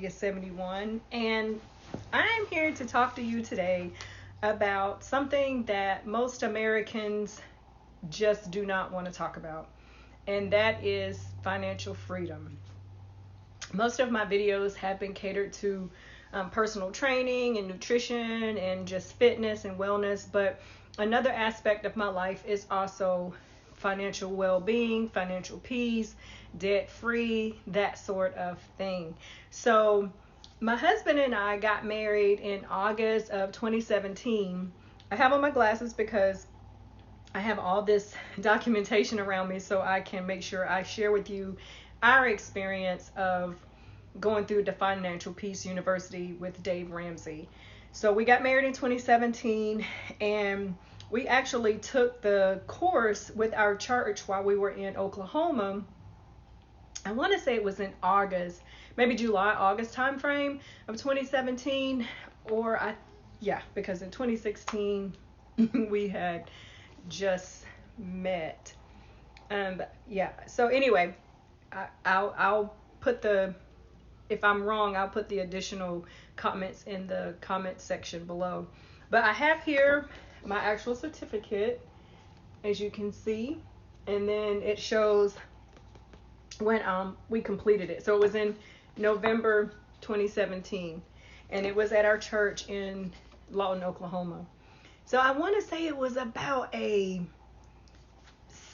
is 71, and I am here to talk to you today about something that most Americans just do not want to talk about, and that is financial freedom. Most of my videos have been catered to personal training and nutrition and just fitness and wellness, but another aspect of my life is also financial well-being, financial peace, debt-free, that sort of thing. So my husband and I got married in August of 2017. I have on my glasses because I have all this documentation around me so I can make sure I share with you our experience of going through the Financial Peace University with Dave Ramsey. So we got married in 2017, and we actually took the course with our church while we were in Oklahoma. I want to say it was in August, maybe July, August timeframe of 2017, because in 2016 we had just met. So anyway, I'll put if I'm wrong, I'll put the additional comments in the comment section below. But I have here my actual certificate, as you can see, and then it shows when we completed it. So it was in November 2017, and it was at our church in Lawton, Oklahoma. So I want to say it was about a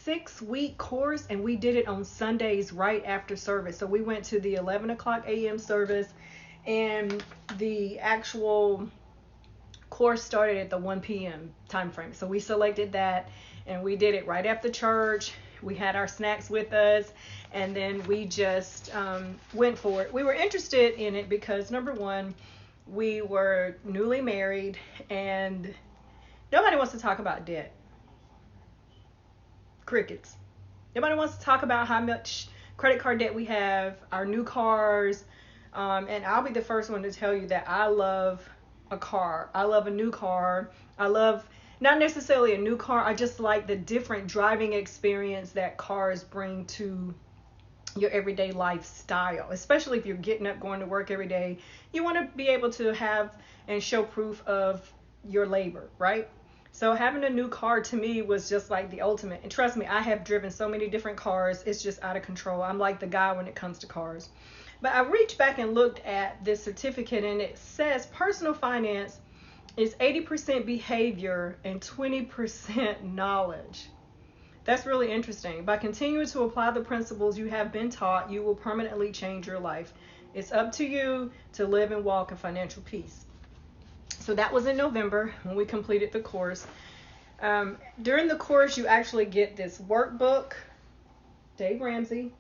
6-week course, and we did it on Sundays right after service. So we went to the 11 o'clock a.m. service, and the actual course started at the 1 p.m. time frame. So we selected that, and we did it right after church. We had our snacks with us, and then we just went for it. We were interested in it because, number one, we were newly married, and nobody wants to talk about debt. Crickets. Nobody wants to talk about how much credit card debt we have, our new cars, and I'll be the first one to tell you that I love a car. I love a new car. I love not necessarily a new car. I just like the different driving experience that cars bring to your everyday lifestyle, especially if you're getting up, going to work every day. You want to be able to have and show proof of your labor, right? So having a new car to me was just like the ultimate. And trust me, I have driven so many different cars. It's just out of control. I'm like the guy when it comes to cars. But I reached back and looked at this certificate, and it says personal finance is 80% behavior and 20% knowledge. That's really interesting. By continuing to apply the principles you have been taught, you will permanently change your life. It's up to you to live and walk in financial peace. So that was in November when we completed the course. During the course, you actually get this workbook, Dave Ramsey.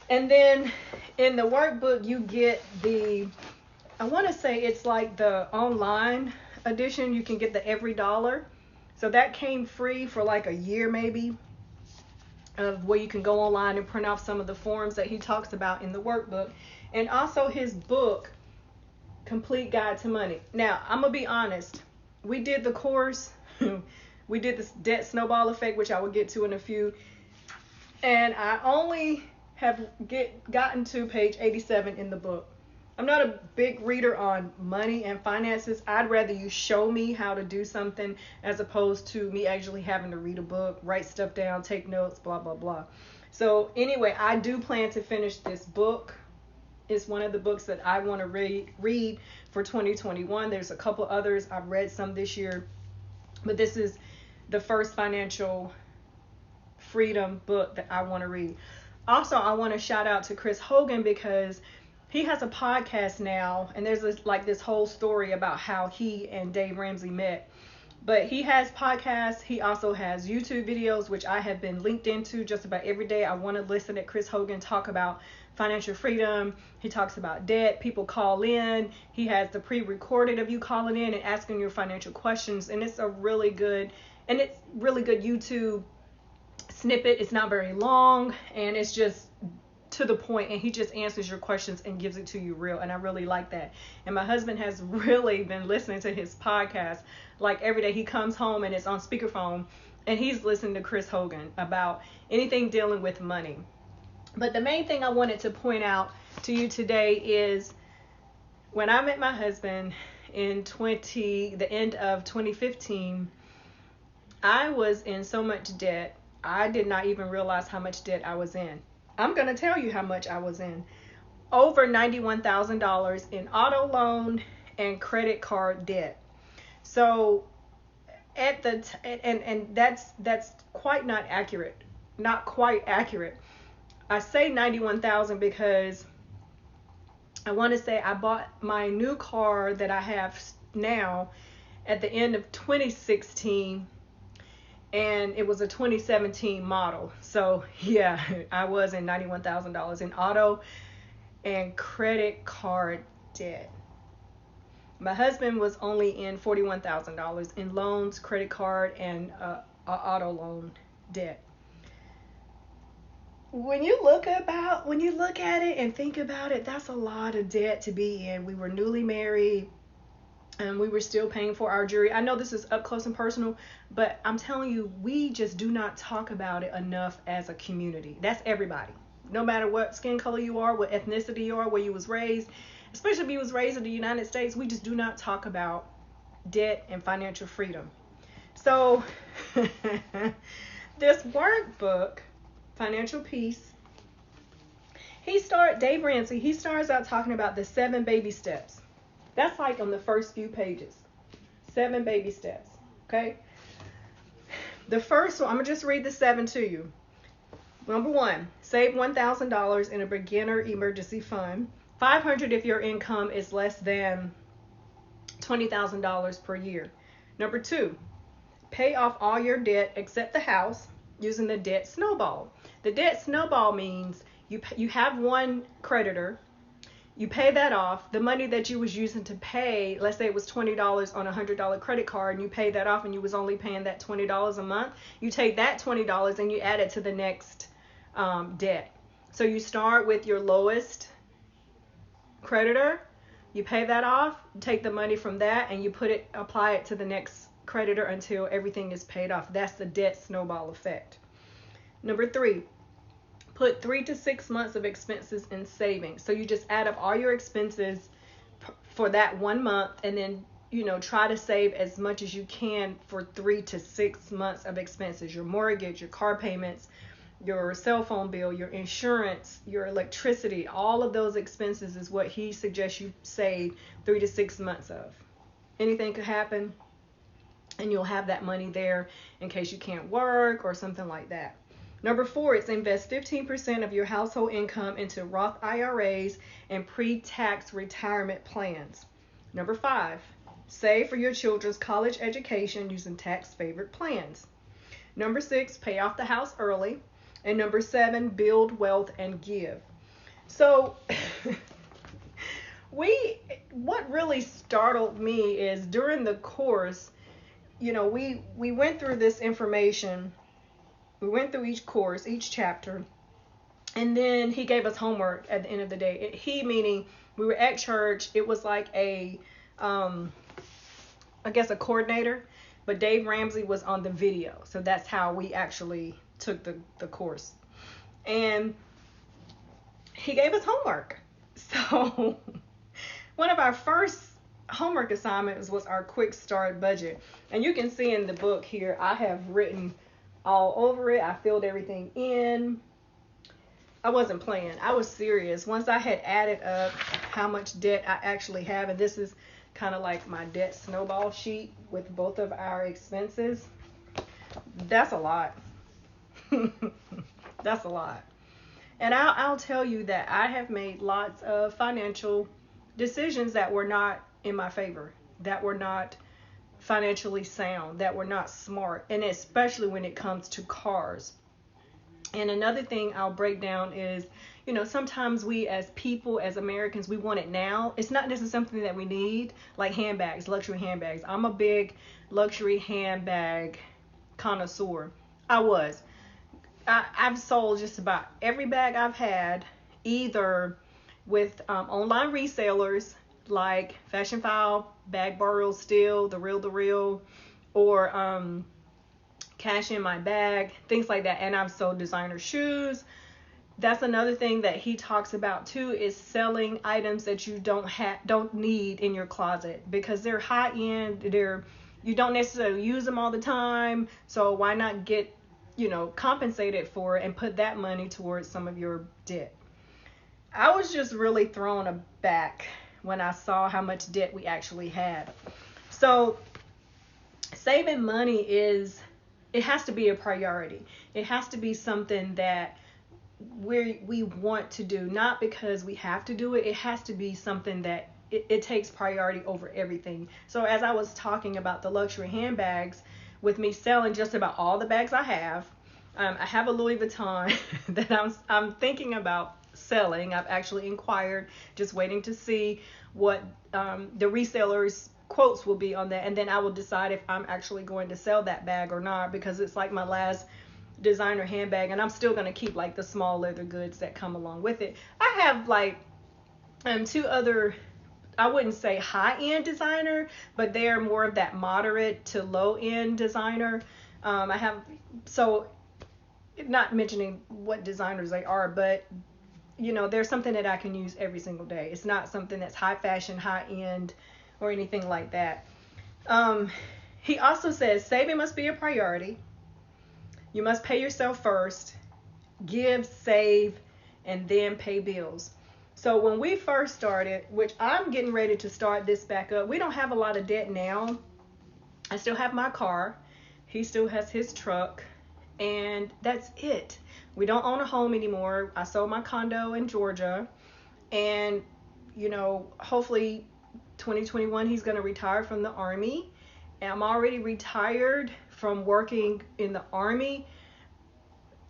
And then in the workbook, you get I want to say it's like the online edition. You can get the every dollar. So that came free for like a year maybe, of where you can go online and print off some of the forms that he talks about in the workbook. And also his book, Complete Guide to Money. Now, I'm going to be honest. We did the course. We did this debt snowball effect, which I will get to in a few. And I only have gotten to page 87 in the book. I'm not a big reader on money and finances. I'd rather you show me how to do something as opposed to me actually having to read a book, write stuff down, take notes, blah, blah, blah. So anyway, I do plan to finish this book. It's one of the books that I want to read for 2021. There's a couple others. I've read some this year, but this is the first financial freedom book that I want to read. Also, I want to shout out to Chris Hogan because he has a podcast now, and there's this whole story about how he and Dave Ramsey met. But he has podcasts. He also has YouTube videos, which I have been linked into just about every day. I want to listen to Chris Hogan talk about financial freedom. He talks about debt. People call in. He has the pre-recorded of you calling in and asking your financial questions. And it's really good YouTube snippet. It's not very long, and it's just to the point, and he just answers your questions and gives it to you real, and I really like that. And my husband has really been listening to his podcast like every day. He comes home and it's on speakerphone, and he's listening to Chris Hogan about anything dealing with money. But the main thing I wanted to point out to you today is when I met my husband in the end of 2015, I was in so much debt. I did not even realize how much debt I was in. I'm going to tell you how much I was in. Over $91,000 in auto loan and credit card debt. So at the and that's quite not accurate. Not quite accurate. I say 91,000 because I want to say I bought my new car that I have now at the end of 2016, and it was a 2017 model. So yeah, I was in $91,000 in auto and credit card debt. My husband was only in $41,000 in loans, credit card, and auto loan debt. When you look at it and think about it, that's a lot of debt to be in. We were newly married and we were still paying for our jewelry. I know this is up close and personal, but I'm telling you, we just do not talk about it enough as a community. That's everybody. No matter what skin color you are, what ethnicity you are, where you was raised, especially if you was raised in the United States, we just do not talk about debt and financial freedom. So this workbook, Financial Peace, Dave Ramsey, he starts out talking about the 7 baby steps. That's like on the first few pages. 7 baby steps. Okay? The first one, I'm going to just read the 7 to you. Number 1, save $1,000 in a beginner emergency fund. $500 if your income is less than $20,000 per year. Number 2, pay off all your debt except the house using the debt snowball. The debt snowball means you have one creditor, you pay that off. The money that you was using to pay, let's say it was $20 on a $100 credit card, and you pay that off and you was only paying that $20 a month, you take that $20 and you add it to the next debt. So you start with your lowest creditor, you pay that off, take the money from that, and you apply it to the next creditor until everything is paid off. That's the debt snowball effect. Number 3, put 3 to 6 months of expenses in savings. So you just add up all your expenses for that 1 month, and then try to save as much as you can for 3 to 6 months of expenses. Your mortgage, your car payments, your cell phone bill, your insurance, your electricity, all of those expenses is what he suggests you save 3 to 6 months of. Anything could happen, and you'll have that money there in case you can't work or something like that. Number 4 is invest 15% of your household income into Roth IRAs and pre-tax retirement plans. Number 5, save for your children's college education using tax-favored plans. Number 6, pay off the house early. And number 7, build wealth and give. So what really startled me is during the course, we went through this information. We went through each course, each chapter, and then he gave us homework at the end of the day. He meaning we were at church. It was like a coordinator, but Dave Ramsey was on the video. So that's how we actually took the course. And he gave us homework. So one of our first homework assignments was our quick start budget. And you can see in the book here, I have written all over it. I filled everything in. I wasn't playing. I was serious. Once I had added up how much debt I actually have, and this is kind of like my debt snowball sheet with both of our expenses. That's a lot. That's a lot. And I'll tell you that I have made lots of financial decisions that were not in my favor, that were not financially sound, that were not smart, and especially when it comes to cars. And another thing I'll break down is, sometimes we as people, as Americans, we want it now. It's not necessarily something that we need, like handbags, luxury handbags. I'm a big luxury handbag connoisseur. I've sold just about every bag I've had, either with online resellers like Fashion File, Bag Burial Still, The Real, or Cash in My Bag, things like that. And I've sold designer shoes, That's another thing that he talks about too, is selling items that you don't need in your closet, because they're high end, you don't necessarily use them all the time, so why not get, compensated for it and put that money towards some of your debt. I was just really thrown aback when I saw how much debt we actually had. So saving money it has to be a priority. It has to be something that we want to do, not because we have to do it. It has to be something that it takes priority over everything. So as I was talking about the luxury handbags, with me selling just about all the bags I have a Louis Vuitton that I'm thinking about selling. I've actually inquired, just waiting to see what the resellers quotes will be on that, and then I will decide if I'm actually going to sell that bag or not, because it's like my last designer handbag, and I'm still going to keep like the small leather goods that come along with it. I have like two other, I wouldn't say high-end designer, but they are more of that moderate to low-end designer. I have, so not mentioning what designers they are, but there's something that I can use every single day. It's not something that's high fashion, high end, or anything like that. He also says saving must be a priority. You must pay yourself first, give, save, and then pay bills. So when we first started, which I'm getting ready to start this back up, we don't have a lot of debt now. I still have my car. He still has his truck. And that's it. We don't own a home anymore. I sold my condo in Georgia. And, hopefully 2021 he's going to retire from the Army. And I'm already retired from working in the Army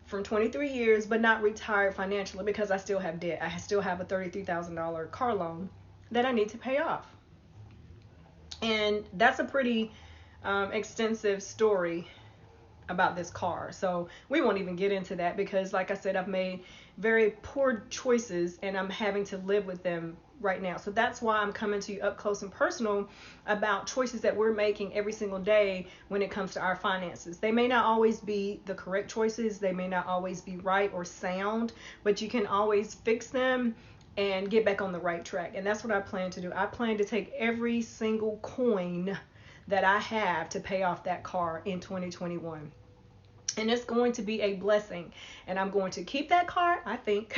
from 23 years, but not retired financially, because I still have debt. I still have a $33,000 car loan that I need to pay off. And that's a pretty extensive story about this car, so we won't even get into that, because like I said, I've made very poor choices and I'm having to live with them right now. So that's why I'm coming to you up close and personal about choices that we're making every single day when it comes to our finances. They may not always be the correct choices, they may not always be right or sound, but you can always fix them and get back on the right track. And that's what I plan to do. I plan to take every single coin that I have to pay off that car in 2021. And it's going to be a blessing. And I'm going to keep that car, I think,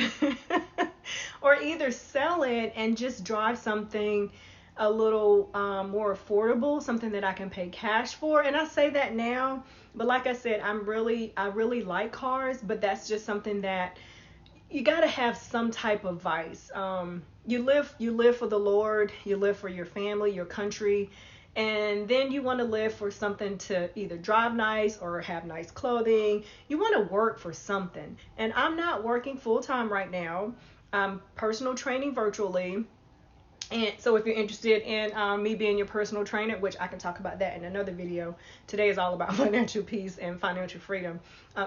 or either sell it and just drive something a little more affordable, something that I can pay cash for. And I say that now, but like I said, I really like cars, but that's just something that you got to have some type of vice. You live for the Lord, you live for your family, your country. And then you want to live for something to either drive nice or have nice clothing. You want to work for something. And I'm not working full time right now. I'm personal training virtually. And so if you're interested in me being your personal trainer, which I can talk about that in another video. Today is all about financial peace and financial freedom.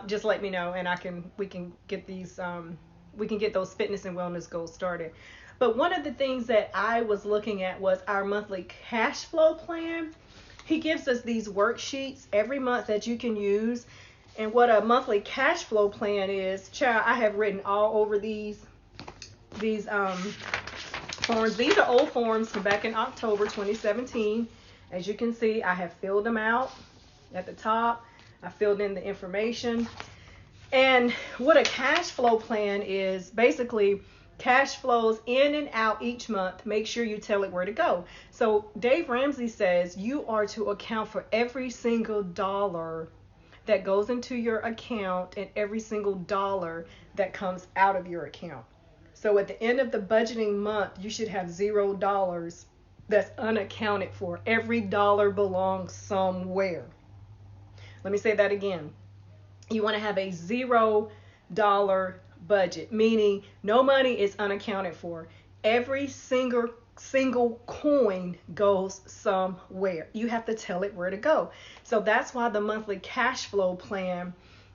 Just let me know, and we can get those fitness and wellness goals started. But one of the things that I was looking at was our monthly cash flow plan. He gives us these worksheets every month that you can use. And what a monthly cash flow plan is, child, I have written all over these forms. These are old forms from back in October 2017. As you can see, I have filled them out at the top. I filled in the information. And what a cash flow plan is, basically cash flows in and out each month. Make sure you tell it where to go. So Dave Ramsey says you are to account for every single dollar that goes into your account and every single dollar that comes out of your account. So at the end of the budgeting month, you should have $0 that's unaccounted for. Every dollar belongs somewhere. Let me say that again. You want to have a $0 budget, meaning no money is unaccounted for. Every single coin goes somewhere. You have to tell it where to go. So that's why the monthly cash flow plan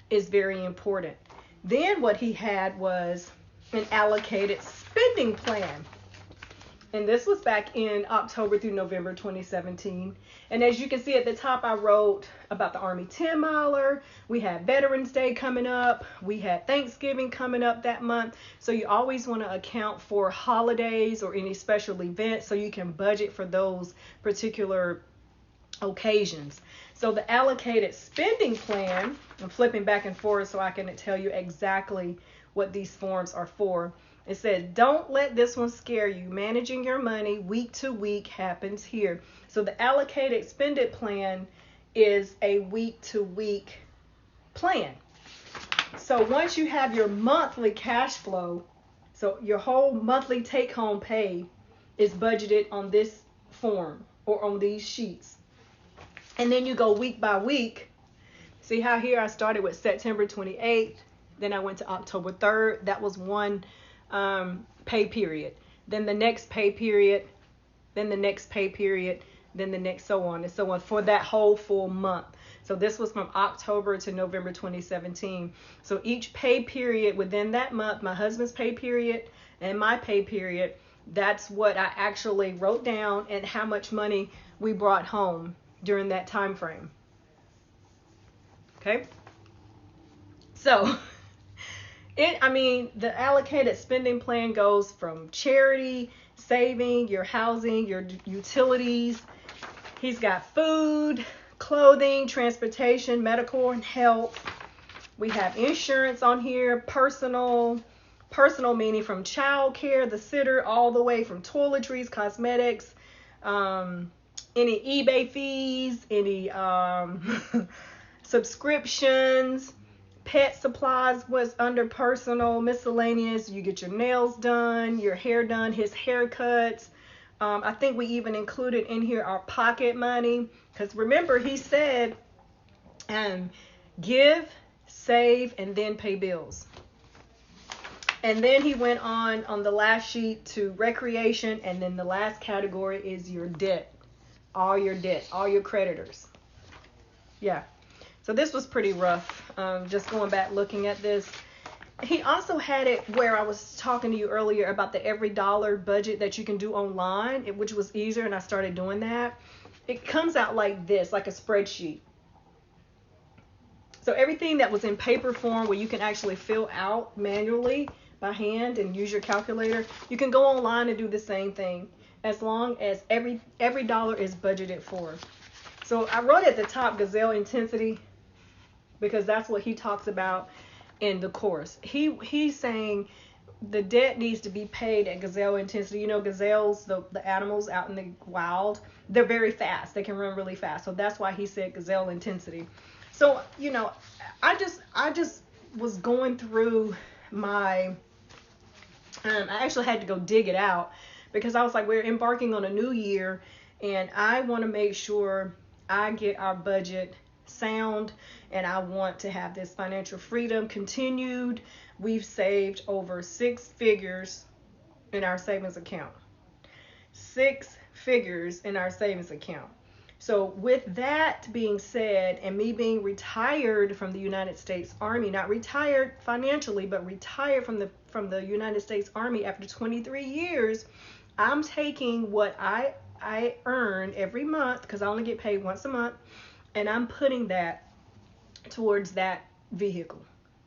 is very important. Then what he had was an allocated spending plan. And this was back in October through November 2017. And as you can see at the top, I wrote about the Army 10 miler. We had Veterans Day coming up. We had Thanksgiving coming up that month. So you always want to account for holidays or any special events so you can budget for those particular occasions. So the allocated spending plan, I'm flipping back and forth so I can tell you exactly what these forms are for. It says, don't let this one scare you. Managing your money week to week happens here. So the allocated spending plan is a week to week plan. So once you have your monthly cash flow, so your whole monthly take home pay is budgeted on this form or on these sheets. And then you go week by week. See how here I started with September 28th. Then I went to October 3rd. That was one pay period. Then the next pay period. Then the next pay period. Then the next, so on and so on, for that whole full month. So this was from October to November 2017. So each pay period within that month, my husband's pay period and my pay period, that's what I actually wrote down and how much money we brought home during that time frame. Okay? So, the allocated spending plan goes from charity, saving, your housing, your utilities. He's got food, clothing, transportation, medical and health. We have insurance on here, personal meaning from child care, the sitter, all the way from toiletries, cosmetics, any eBay fees, any subscriptions, pet supplies was under personal, miscellaneous. You get your nails done, your hair done, his haircuts. I think we even included in here our pocket money, because remember he said give, save, and then pay bills. And then he went on the last sheet to recreation, and then the last category is your debt. All your debt, all your creditors. Yeah. So this was pretty rough. Just going back looking at this. He also had it where I was talking to you earlier about the every dollar budget that you can do online, which was easier, and I started doing that. It comes out like this, like a spreadsheet. So everything that was in paper form where you can actually fill out manually by hand and use your calculator, you can go online and do the same thing as long as every dollar is budgeted for. So I wrote at the top gazelle intensity because that's what he talks about in the course. He's saying the debt needs to be paid at gazelle intensity. You know, gazelles, the animals out in the wild, they're very fast. They can run really fast. So that's why he said gazelle intensity. So, you know, I just was going through my, I actually had to go dig it out because I was like, we're embarking on a new year and I want to make sure I get our budget sound and I want to have this financial freedom continued. We've saved over 6 figures in our savings account. 6 figures in our savings account. So with that being said, and me being retired from the United States Army, not retired financially, but retired from the United States Army after 23 years, I'm taking what I earn every month, because I only get paid once a month, and I'm putting that towards that vehicle,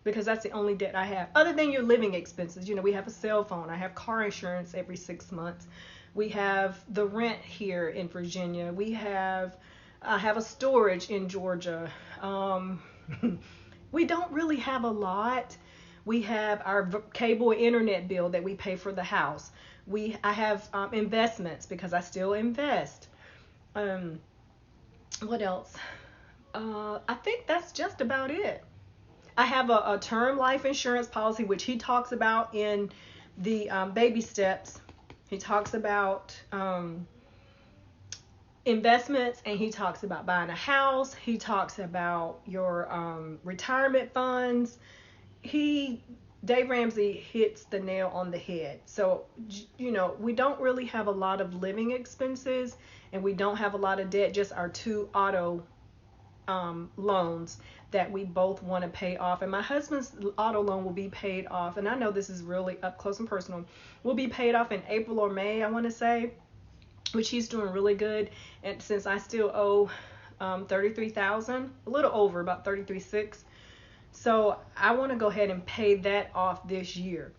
because that's the only debt I have, other than your living expenses. You know, we have a cell phone, I have car insurance every 6 months. We have the rent here in Virginia. I have a storage in Georgia. We don't really have a lot. We have our cable and internet bill that we pay for the house. I have investments because I still invest. What else? I think that's just about it. I have a term life insurance policy, which he talks about in the baby steps. He talks about investments, and he talks about buying a house. He talks about your retirement funds. Dave Ramsey hits the nail on the head. So, you know, we don't really have a lot of living expenses, and we don't have a lot of debt, just our 2 auto loans that we both want to pay off. And my husband's auto loan will be paid off. And I know this is really up close and personal. Will be paid off in April or May, I want to say, which he's doing really good. And since I still owe $33,000, a little over, about $33,600. So I want to go ahead and pay that off this year.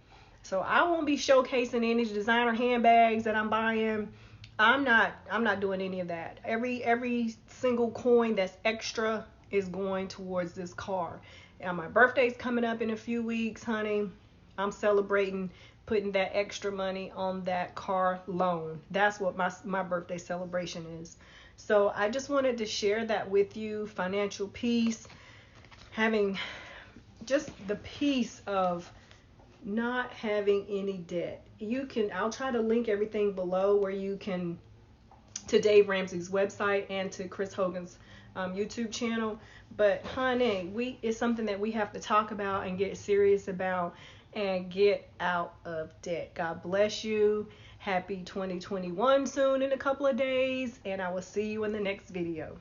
So I won't be showcasing any designer handbags that I'm buying. I'm not doing any of that. Every single coin that's extra is going towards this car. And my birthday's coming up in a few weeks, honey. I'm celebrating putting that extra money on that car loan. That's what my birthday celebration is. So I just wanted to share that with you. Financial peace, having just the peace of not having any debt. I'll try to link everything below where you can, to Dave Ramsey's website and to Chris Hogan's YouTube channel. But honey, it's something that we have to talk about and get serious about and get out of debt. God bless you. Happy 2021 soon in a couple of days, and I will see you in the next video.